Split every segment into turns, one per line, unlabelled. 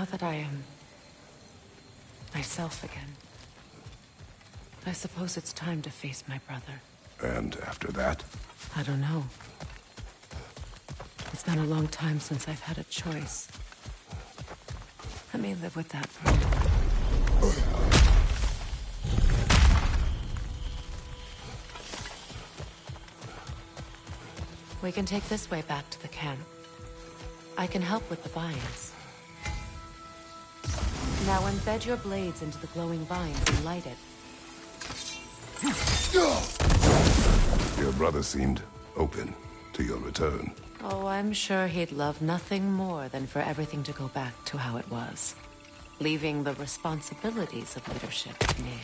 Now that I am myself again, I suppose it's time to face my brother.
And after that?
I don't know. It's been a long time since I've had a choice. Let me live with that for a moment. We can take this way back to the camp. I can help with the vines. Now embed your blades into the glowing vines and light it.
Your brother seemed open to your return.
Oh, I'm sure he'd love nothing more than for everything to go back to how it was, leaving the responsibilities of leadership to me.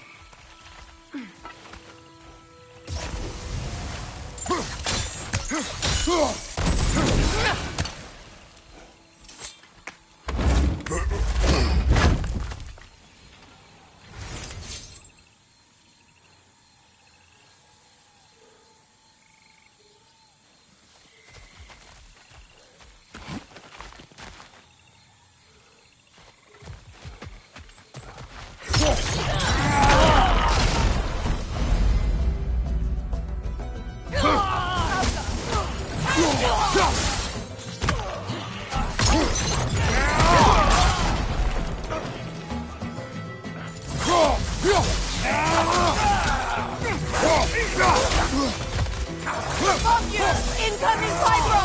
Incoming fibro!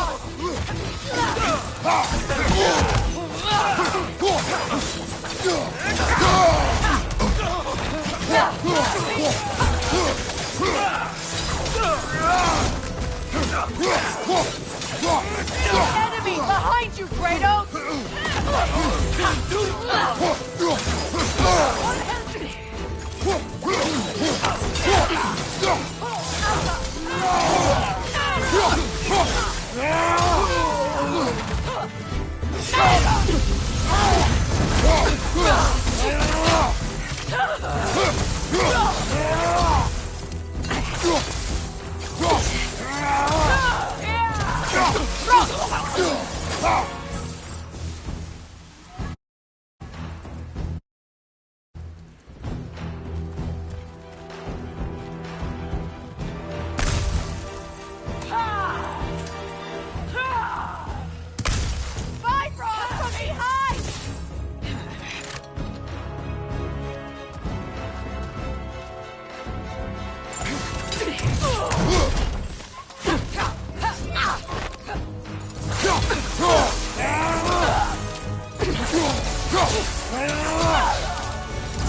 Enemy behind you, Kratos!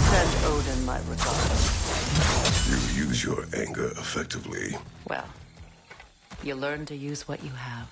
Send Odin my regards.
You use your anger effectively.
Well, you learn to use what you have.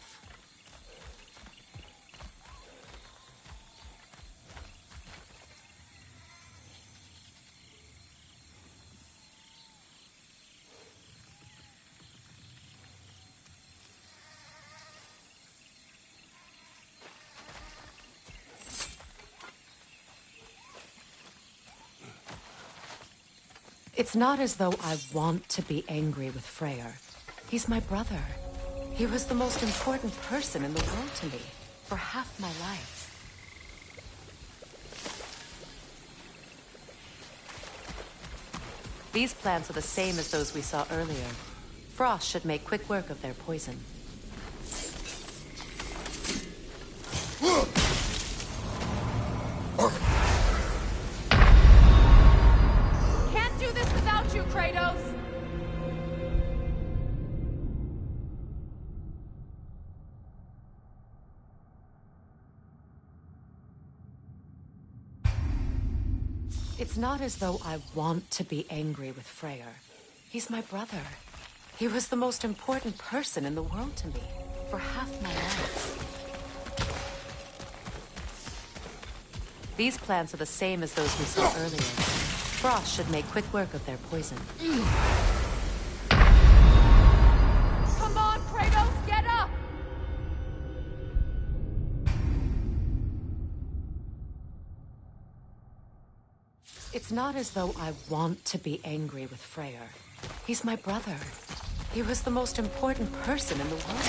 It's not as though I want to be angry with Freyr. He's my brother. He was the most important person in the world to me for half my life. These plants are the same as those we saw earlier. Frost should make quick work of their poison.
Can't do this without you, Kratos!
It's not as though I want to be angry with Freyr. He's my brother. He was the most important person in the world to me for half my life. These plants are the same as those we saw earlier. Frost should make quick work of their poison.
Come on, Kratos, get up!
It's not as though I want to be angry with Freyr. He's my brother. He was the most important person in the world to me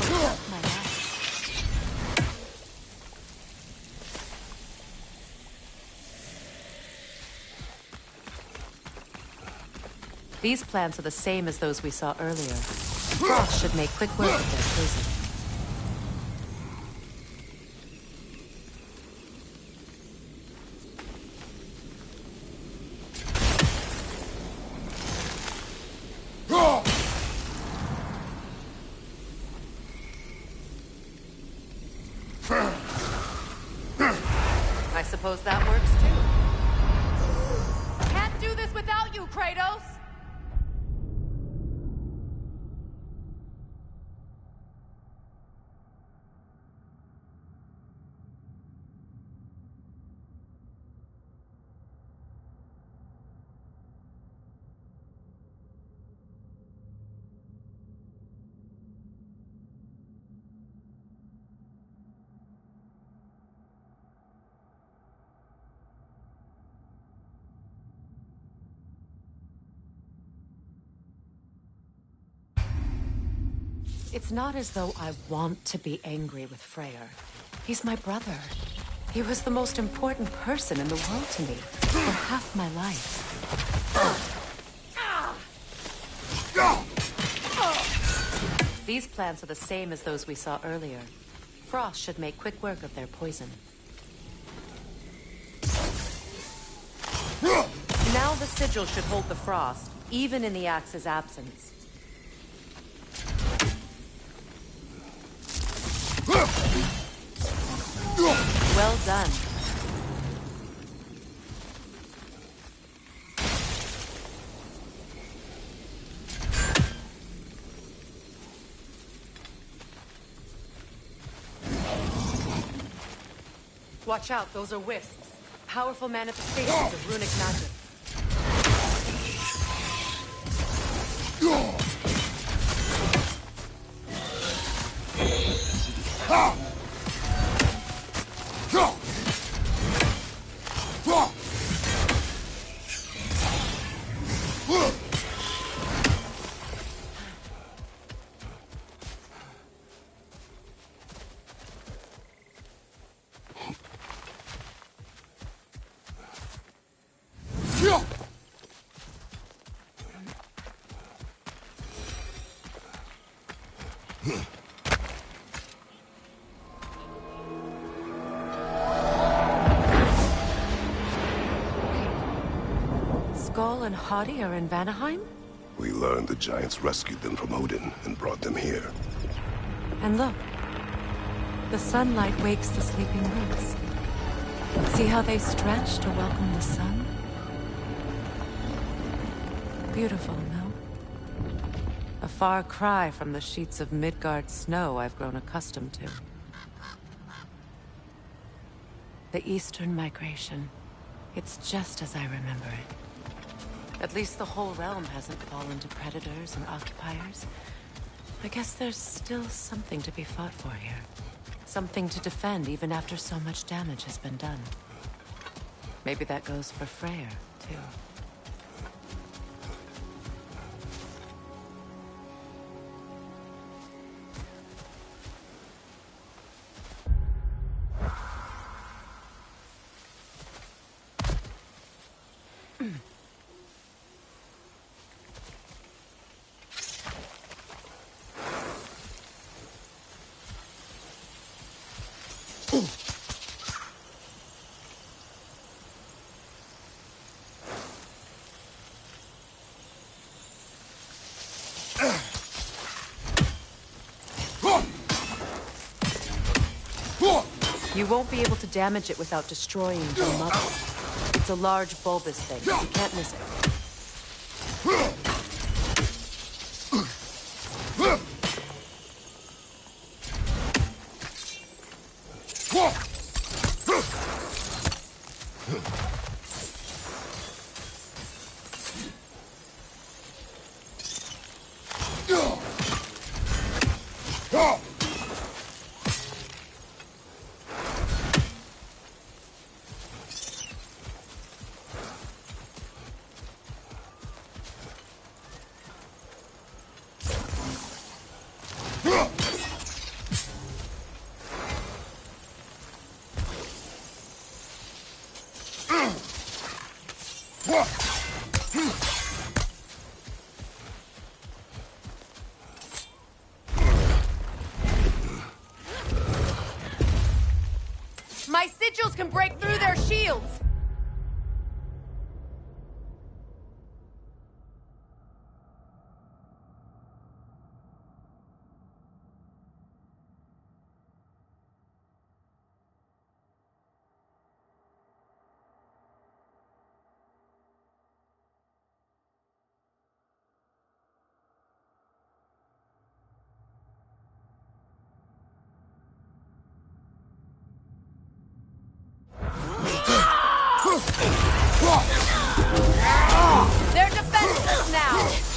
for half my life. These plants are the same as those we saw earlier. Frost should make quick work of their poison. I suppose that works too.
Can't do this without you, Kratos!
It's not as though I want to be angry with Freyr. He's my brother. He was the most important person in the world to me for half my life. These plants are the same as those we saw earlier. Frost should make quick work of their poison. Now the sigil should hold the frost, even in the axe's absence. Well done. Watch out, those are wisps. Powerful manifestations of runic magic. Skull and Hati are in Vanaheim?
We learned the giants rescued them from Odin and brought them here.
And look, the sunlight wakes the sleeping roots. See how they stretch to welcome the sun? Beautiful, no? A far cry from the sheets of Midgard snow I've grown accustomed to. The Eastern migration. It's just as I remember it. At least the whole realm hasn't fallen to predators and occupiers. I guess there's still something to be fought for here. Something to defend even after so much damage has been done. Maybe that goes for Freyr, too. You won't be able to damage it without destroying the mother. It's a large bulbous thing. You can't miss it.
can break through their shields! They're defenseless now!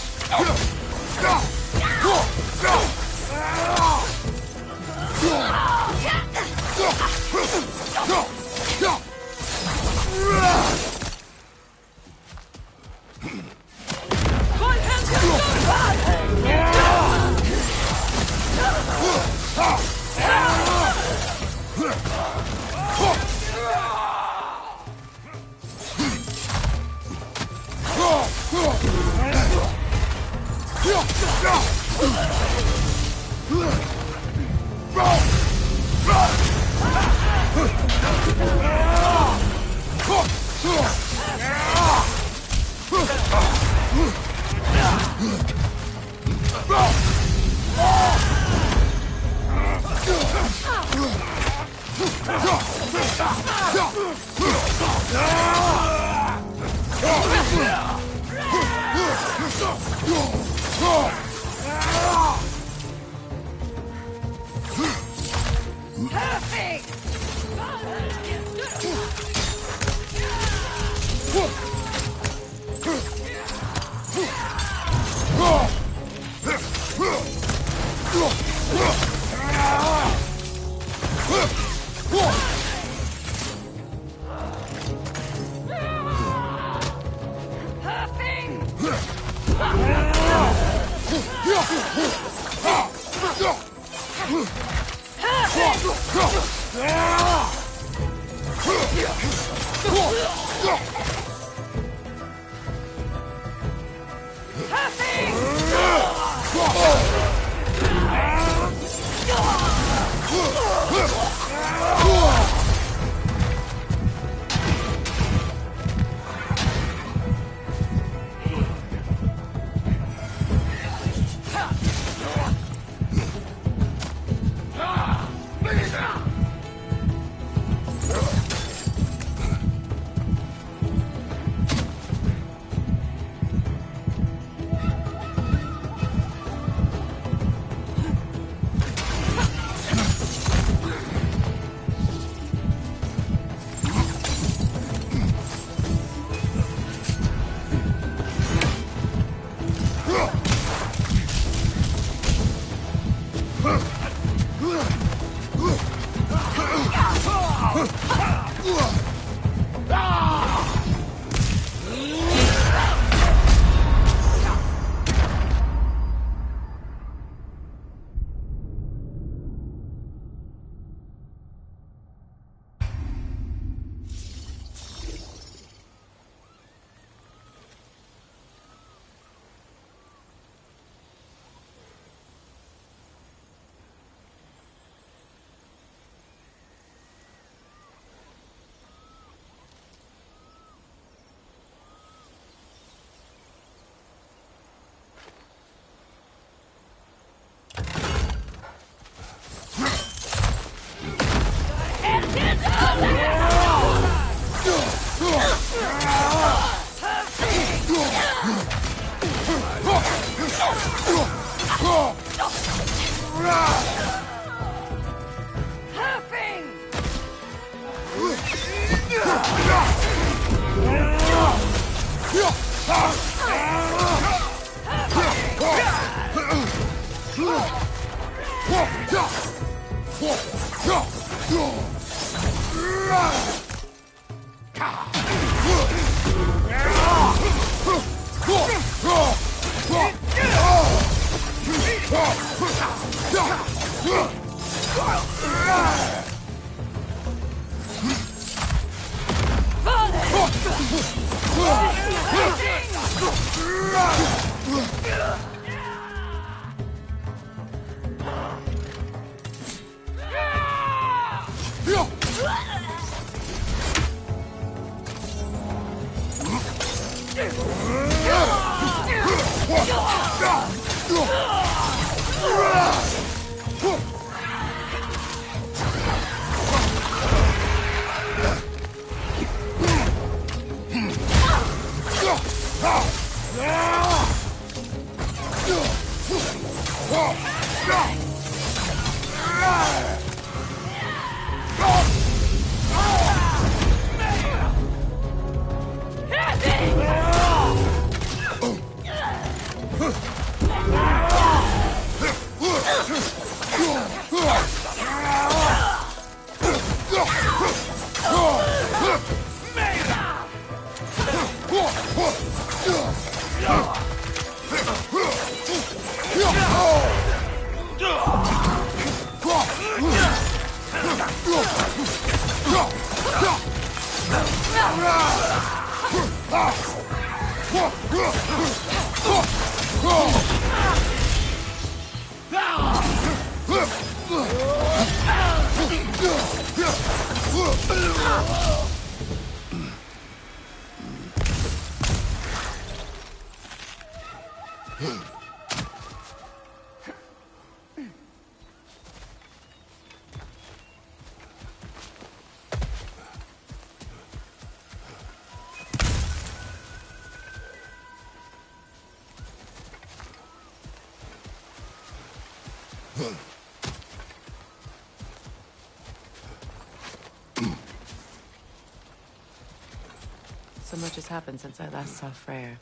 So much has happened since I last saw Freyr.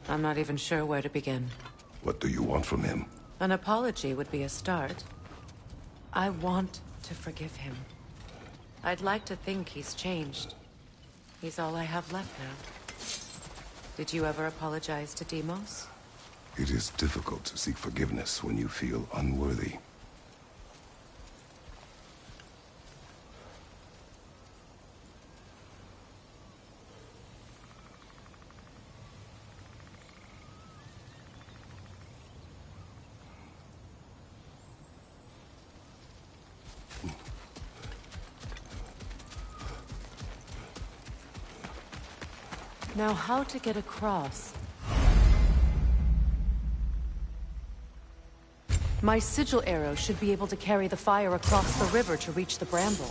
I'm not even sure where to begin.
What do you want from him?
An apology would be a start. I want to forgive him. I'd like to think he's changed. He's all I have left now. Did you ever apologize to Deimos?
It is difficult to seek forgiveness when you feel unworthy.
Now, how to get across? My sigil arrow should be able to carry the fire across the river to reach the bramble.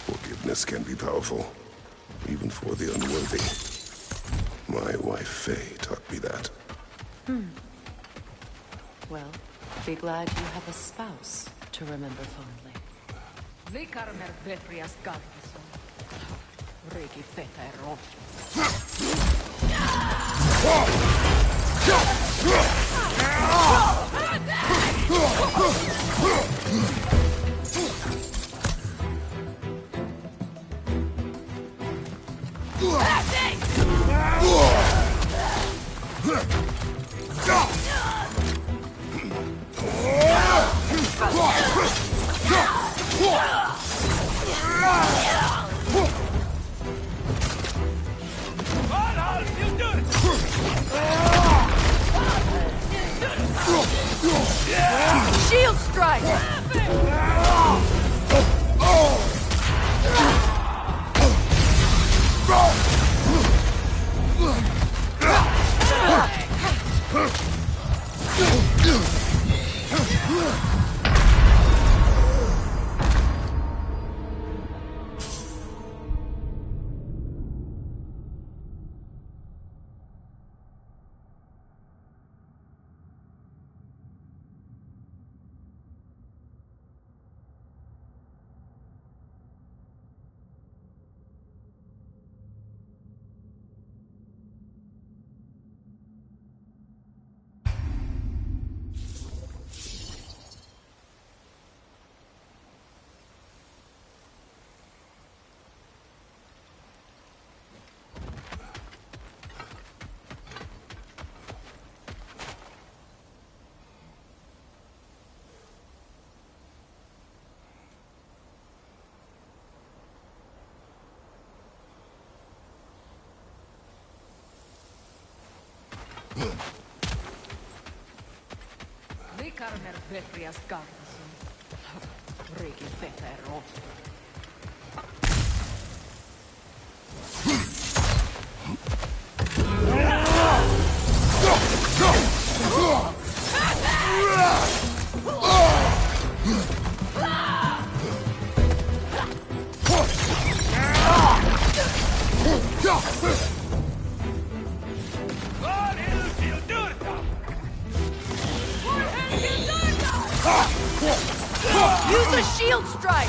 Forgiveness can be powerful, even for the unworthy. My wife, Faye, taught me that.
Well, be glad you have a spouse to remember fondly.
Vikarmer veprias garvison. Regi feta erot.
Shield strike!
Vikarmer veprias garvison. Regi feta erot.
Use a shield strike!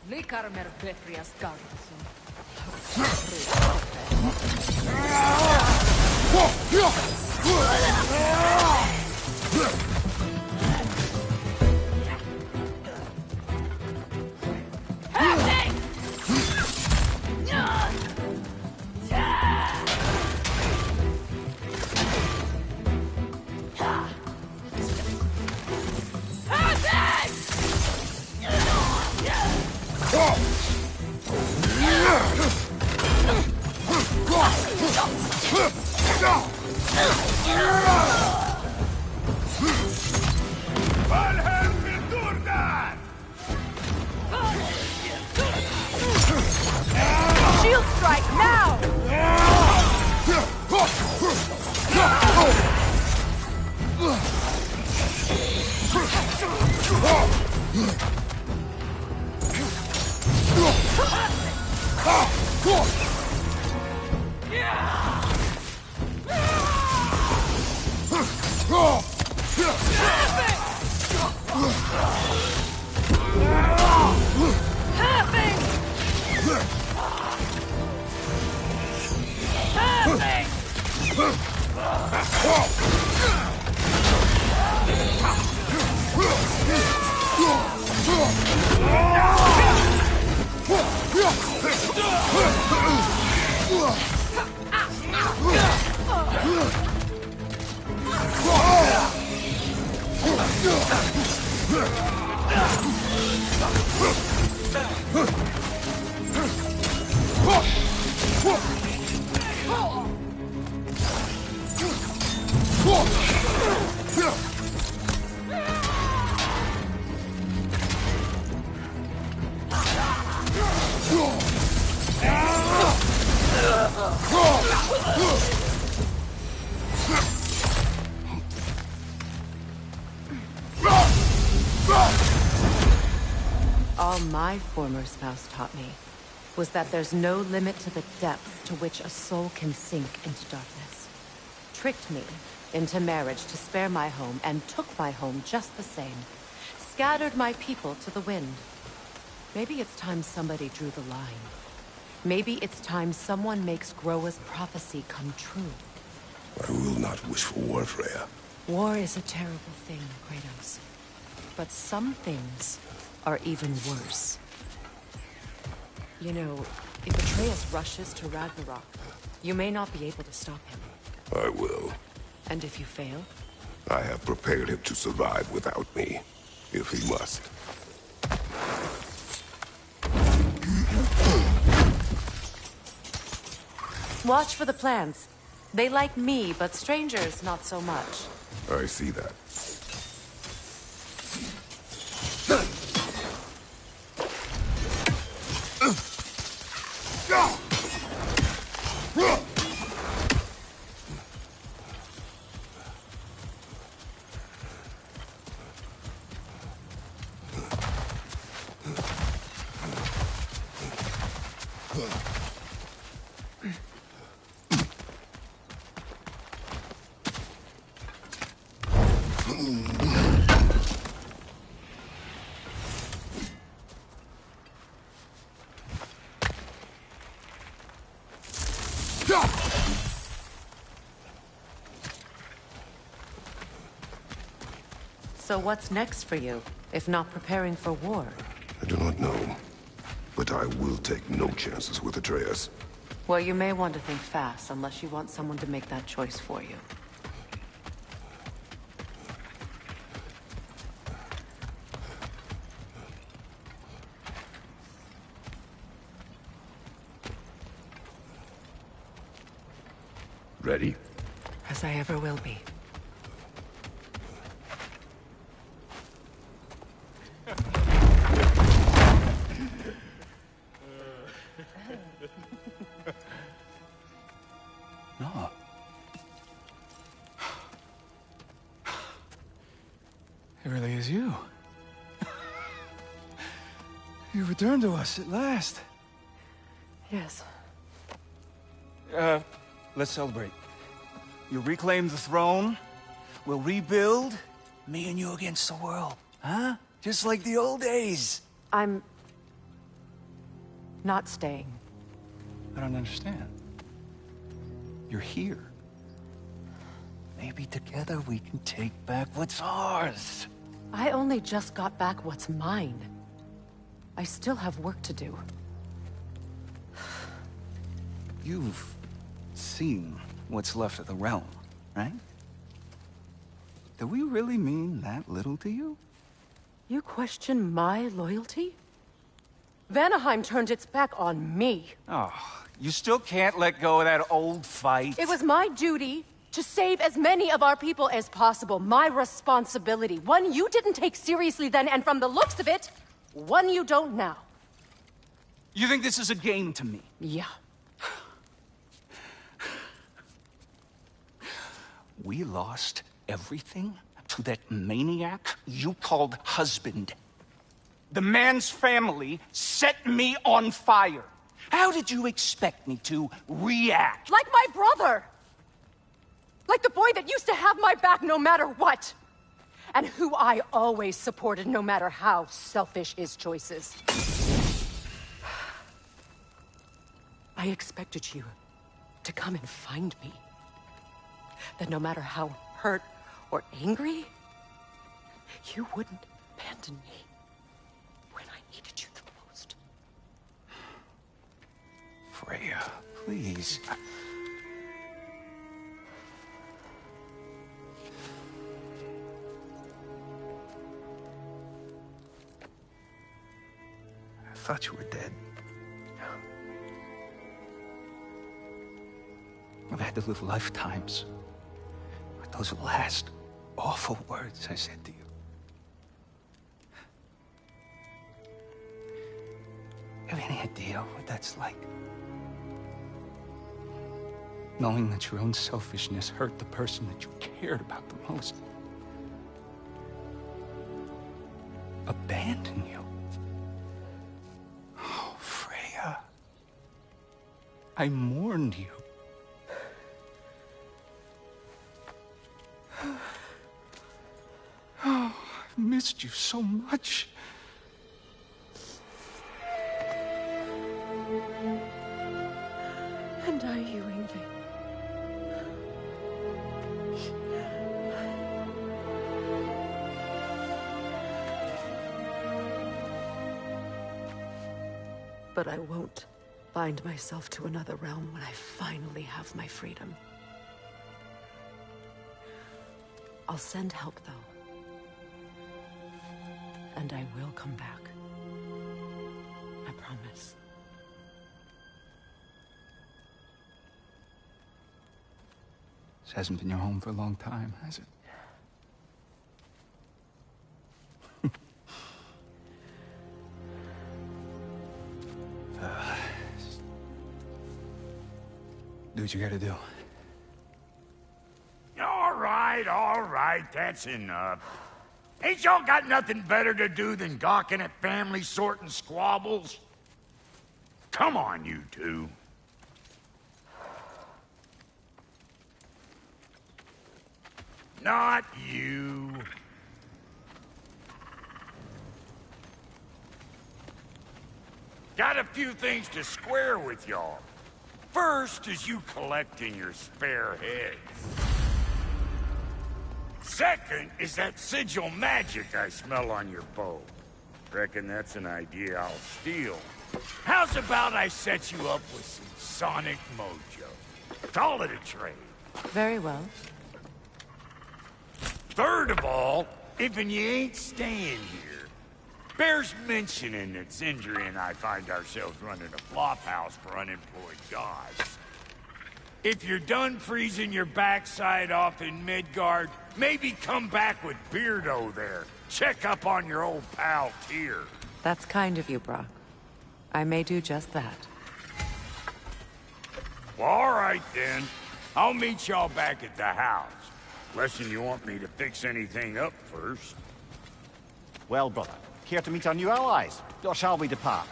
Vikarmer veprias garvison.
All my former spouse taught me was that there's no limit to the depth to which a soul can sink into darkness. Tricked me into marriage to spare my home and took my home just the same. Scattered my people to the wind. Maybe it's time somebody drew the line. Maybe it's time someone makes Groa's prophecy come true.
I will not wish for war, Freya.
War is a terrible thing, Kratos. But some things are even worse. You know, if Atreus rushes to Ragnarok, you may not be able to stop him.
I will.
And if you fail?
I have prepared him to survive without me, if he must.
Watch for the plants. They like me, but strangers not so much.
I see that.
So what's next for you, if not preparing for war?
I do not know, but I will take no chances with Atreus.
Well, you may want to think fast, unless you want someone to make that choice for you.
Ready?
As I ever will be.
No. It really is you. You returned to us at last.
Yes.
Let's celebrate. You reclaim the throne. We'll rebuild. Me and you against the world. Huh? Just like the old days.
I'm... not staying.
I don't understand. You're here. Maybe together we can take back what's ours.
I only just got back what's mine. I still have work to do.
You've seen what's left of the realm, right? Do we really mean that little to you?
You question my loyalty? Vanaheim turned its back on me.
Oh, you still can't let go of that old fight.
It was my duty to save as many of our people as possible. My responsibility. One you didn't take seriously then, and from the looks of it, one you don't now.
You think this is a game to me?
Yeah.
We lost everything to that maniac you called husband. The man's family set me on fire. How did you expect me to react?
Like my brother! Like the boy that used to have my back no matter what! And who I always supported no matter how selfish his choices. I expected you to come and find me. that no matter how hurt or angry, you wouldn't abandon me when I needed you the most.
Freya, please. I thought you were dead. I've had to live lifetimes with those last awful words I said to you. You have any idea what that's like? Knowing that your own selfishness hurt the person that you cared about the most. Abandon you. Oh, Freya. I mourned you. Oh, I've missed you so much.
And are you, Ingrid? But I won't bind myself to another realm when I finally have my freedom. I'll send help, though. And I will come back. I promise.
This hasn't been your home for a long time, has it? Do what you gotta do.
All right, that's enough. Ain't y'all got nothing better to do than gawking at family sorting squabbles? Come on, you two. Not you. Got a few things to square with y'all. First is you collecting your spare heads. Second is that sigil magic I smell on your bow. Reckon that's an idea I'll steal. How's about I set you up with some sonic mojo? Call it a trade.
Very well.
Third of all, if you ain't staying here, bears mentioning that Sindri and I find ourselves running a flop house for unemployed gods. If you're done freezing your backside off in Midgard, maybe come back with Beardo there. Check up on your old pal Tyr.
That's kind of you, Brock. I may do just that.
Well, all right then. I'll meet y'all back at the house. Unless you want me to fix anything up first.
Well, brother, care to meet our new allies? Or shall we depart?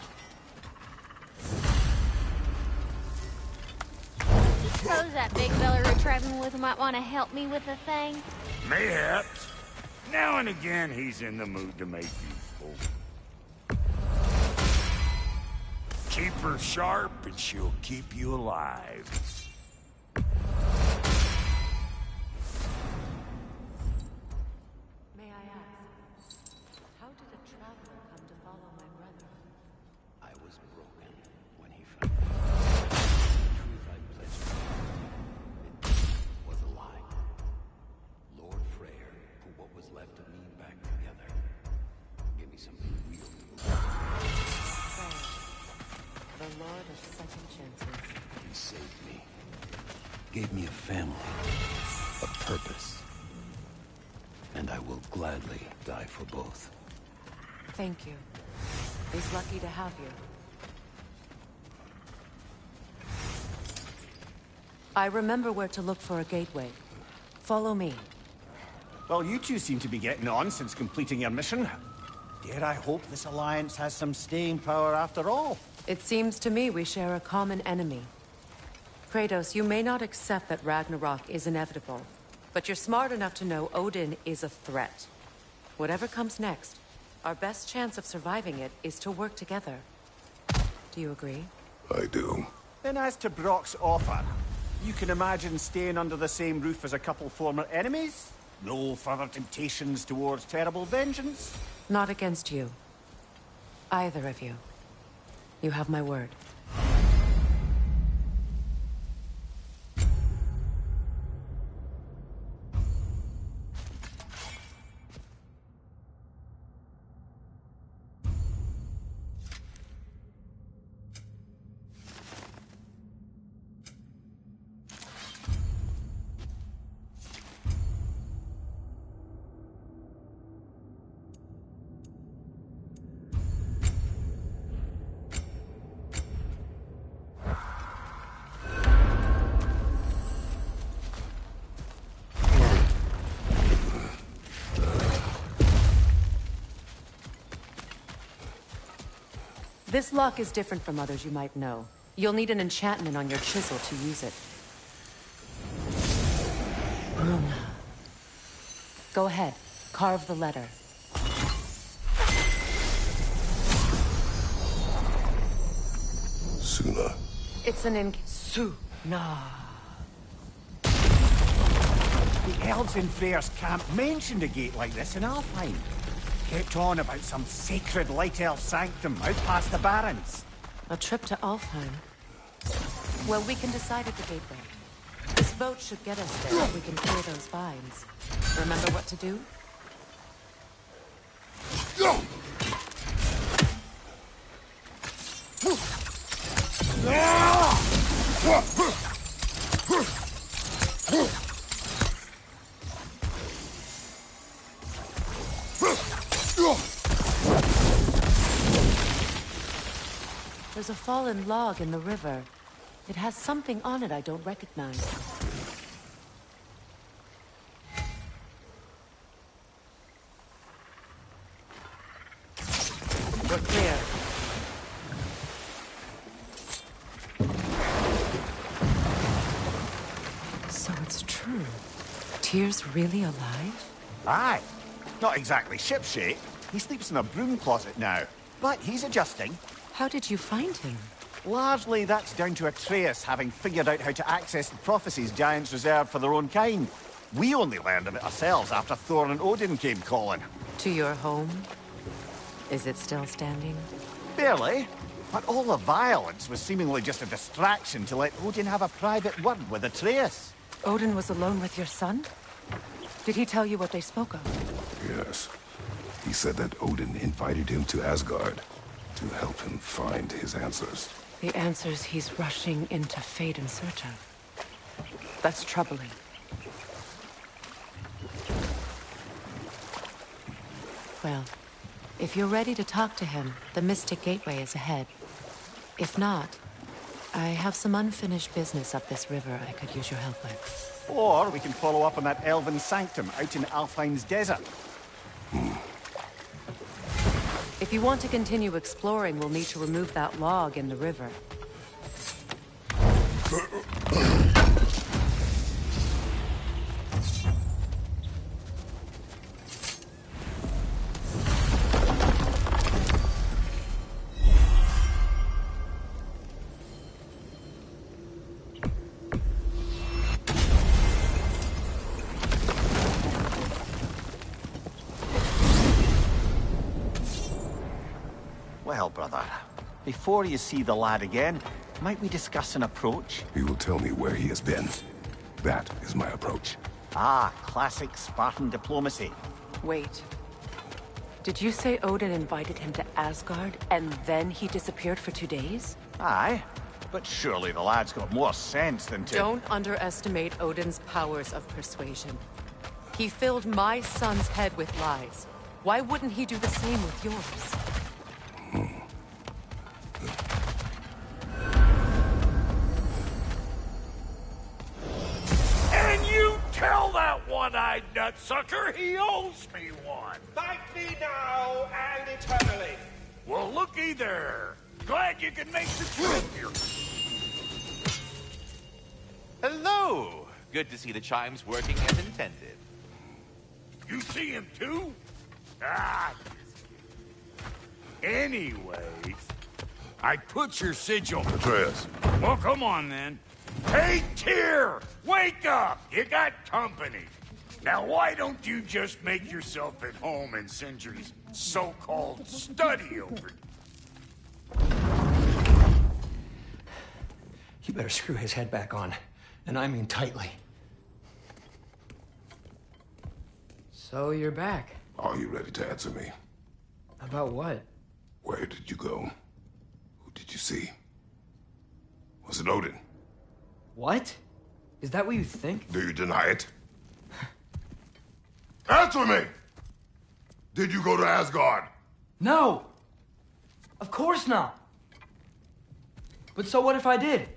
Suppose that big fella we're traveling with might want to help me with a thing.
Mayhaps. Now and again, he's in the mood to make useful. Keep her sharp, and she'll keep you alive.
May I ask, how did a traveler come to follow my brother?
I was broken when he found me. The truth I pledged to him, it was a lie. Lord Freyr put what was left of me back together. Give me something real to believe.
Freyr, the Lord of Second Chances.
He saved me. Gave me a family. A purpose. And I will gladly die for both.
Thank you. He's lucky to have you. I remember where to look for a gateway. Follow me.
Well, you two seem to be getting on since completing your mission. Dare I hope this alliance has some staying power after all?
It seems to me we share a common enemy. Kratos, you may not accept that Ragnarok is inevitable, but you're smart enough to know Odin is a threat. Whatever comes next, our best chance of surviving it is to work together. Do you agree?
I do.
Then as to Brock's offer, You can imagine staying under the same roof as a couple former enemies? No further temptations towards terrible vengeance?
Not against you. Either of you. You have my word. This lock is different from others you might know. You'll need an enchantment on your chisel to use it. Go ahead. Carve the letter.
Suna.
It's an Suna.
The elves in Freyr's camp mentioned a gate like this in Alfheim. Kept on about some sacred light elf sanctum out past the Barrens.
A trip to Alfheim. Well, we can decide at the gateway. This boat should get us there if we can clear those vines. Remember what to do? There's a fallen log in the river. It has something on it I don't recognize. We're clear. So it's true. Tyr's really alive?
Aye. Not exactly shipshape. He sleeps in a broom closet now. But he's adjusting.
How did you find him?
Largely, that's down to Atreus having figured out how to access the prophecies giants reserved for their own kind. We only learned of it ourselves after Thor and Odin came calling.
To your home? Is it still standing?
Barely. But all the violence was seemingly just a distraction to let Odin have a private word with Atreus.
Odin was alone with your son? Did he tell you what they spoke of?
Yes. He said that Odin invited him to Asgard to help him find his answers.
The answers he's rushing into fate in search of. That's troubling. Well, if you're ready to talk to him, the Mystic Gateway is ahead. If not, I have some unfinished business up this river I could use your help with.
Or we can follow up on that elven sanctum out in Alfheim's desert.
If you want to continue exploring, we'll need to remove that log in the river.
Well, brother, before you see the lad again, might we discuss an approach?
He will tell me where he has been. That is my approach.
Ah, classic Spartan diplomacy.
Wait. Did you say Odin invited him to Asgard, and then he disappeared for 2 days?
Aye, but surely the lad's got more sense than to...
Don't underestimate Odin's powers of persuasion. He filled my son's head with lies. Why wouldn't he do the same with yours?
And you tell that one-eyed nutsucker he owes me one.
Thank me now and eternally.
Well, looky there. Glad you can make the trip here.
Hello! Good to see the chimes working as intended.
You see him too? Ah, anyways, I put your sigil...
Atreus.
Well, come on then. Hey, Tyr! Wake up! You got company. Now, why don't you just make yourself at home in Sindri's so-called study over?
You better screw his head back on. And I mean tightly.
So you're back.
Are you ready to answer me?
About what?
Where did you go? Who did you see? Was it Odin?
What? Is that what you think?
Do you deny it? Answer me! Did you go to Asgard?
No! Of course not! But so what if I did?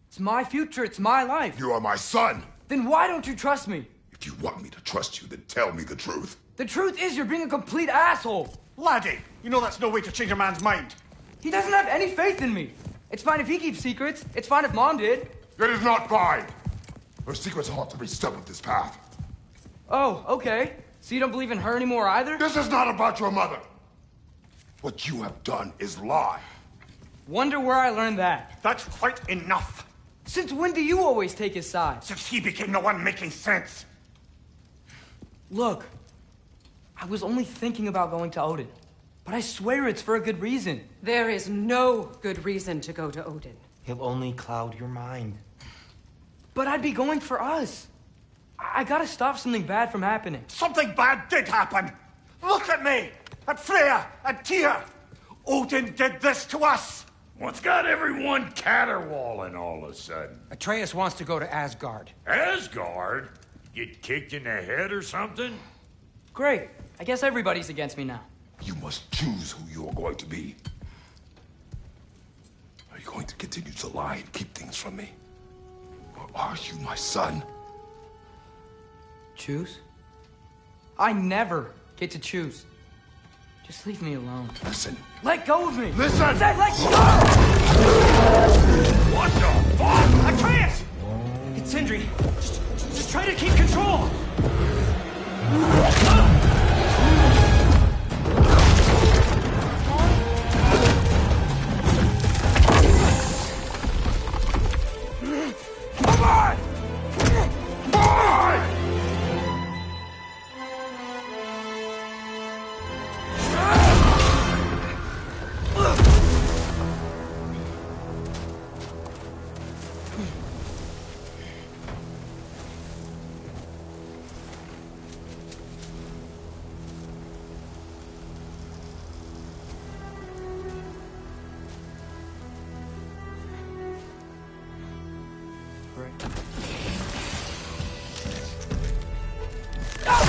It's my future, it's my life.
You are my son!
Then why don't you trust me?
If you want me to trust you, then tell me the truth.
The truth is you're being a complete asshole!
Laddie, you know that's no way to change a man's mind.
He doesn't have any faith in me. It's fine if he keeps secrets. It's fine if Mom did.
It is not fine! Her secrets ought to be step of this path.
Oh, okay. So you don't believe in her anymore either?
This is not about your mother. What you have done is lie.
Wonder where I learned that.
That's quite enough.
Since when do you always take his side?
Since he became the one making sense.
Look, I was only thinking about going to Odin. But I swear it's for a good reason.
There is no good reason to go to Odin.
He'll only cloud your mind.
But I'd be going for us. I gotta stop something bad from happening.
Something bad did happen. Look at me, at Freya, at Tyr. Odin did this to us.
What's got everyone caterwauling all of a sudden?
Atreus wants to go to Asgard.
Asgard? Get kicked in the head or something?
Great. I guess everybody's against me now.
You must choose who you are going to be. Are you going to continue to lie and keep things from me? Or are you my son?
Choose? I never get to choose. Just leave me alone.
Listen.
Let go of me!
Listen!
I said let go!
What the fuck?
Atreus! It's Sindri. Just try to keep control.
Come on! Boy!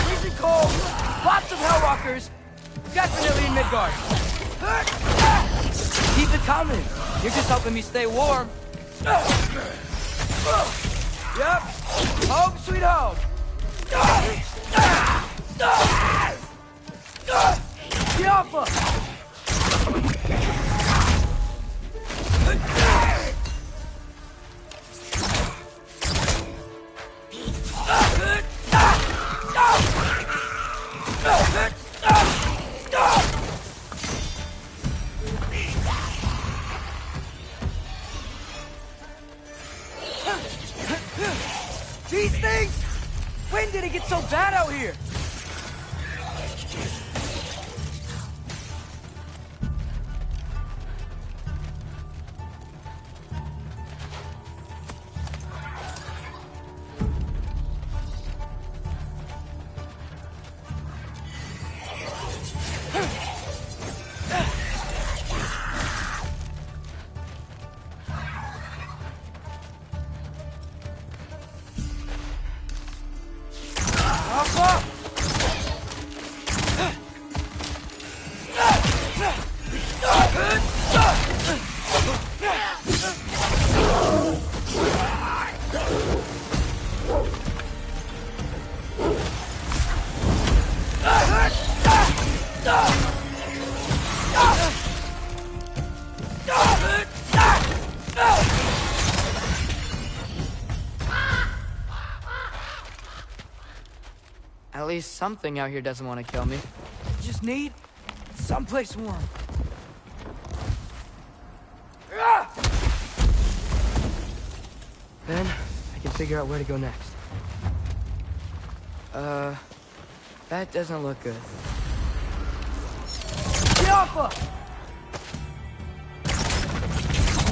Freezing cold! Lots of Hellwalkers! Definitely in Midgard! Keep it coming! You're just helping me stay warm! Yep! Home sweet home! Yoppa! These things? When did it get so bad out here? At least something out here doesn't want to kill me. Just need someplace warm. Then I can figure out where to go next. That doesn't look good. Yappa!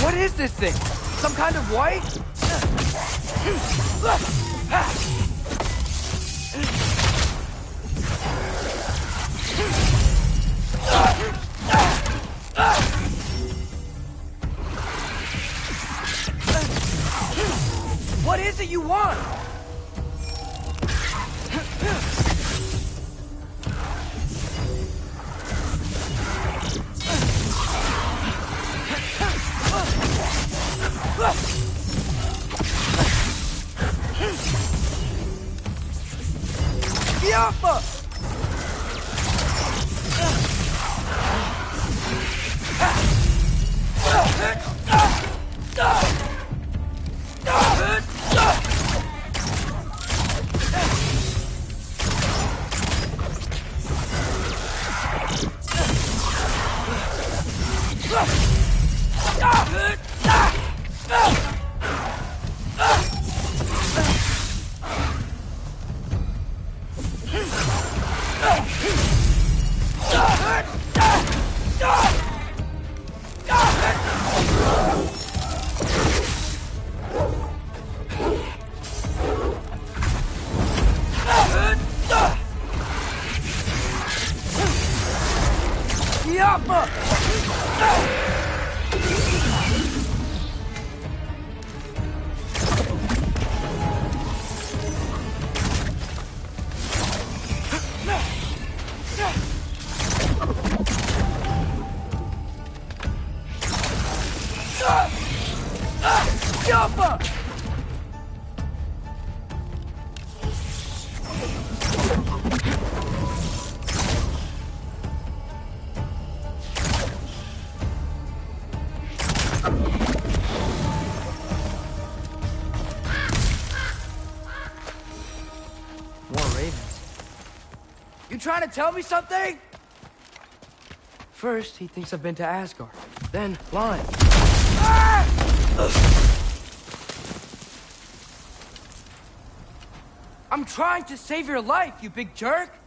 What is this thing? Some kind of white? What is it you want? Yappa! You trying to tell me something? First, he thinks I've been to Asgard. Then, blind. Ah! I'm trying to save your life, you big jerk!